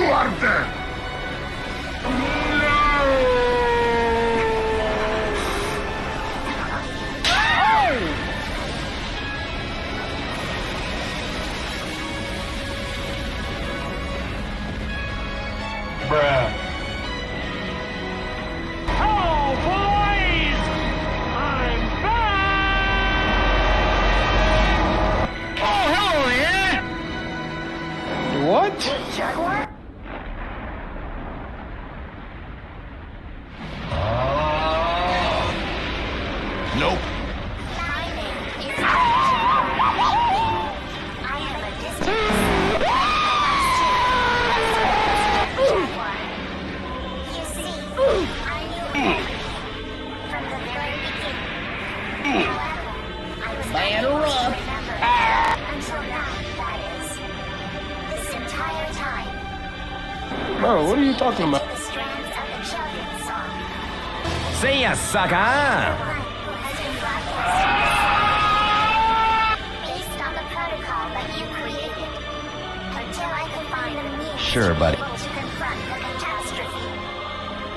vardı. Bruh. Oh, boys! I'm back! Oh, hello there! What? Jaguar? Nope. My name is I am a distant Jaguar. You see, I knew everything from the very beginning. However, I was unable to remember until now, that is. This entire time. Bro, what are you talking about? The strands of the children's song. See ya, sucker! Based on the protocol that you created, until I could find a means Sure, to be buddy. able to confront the catastrophe.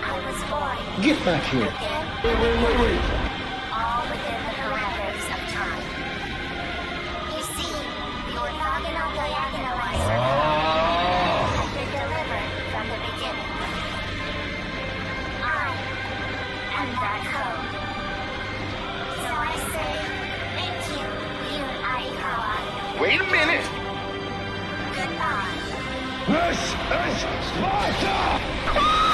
I was born. Get back here. Wait. All within the parameters of time. You see, the orthogonal diagonalizer had been delivered from the beginning. I am that code. So I say, thank you, Yoon Aikawa. Wait a minute. Goodbye. This is Sparta!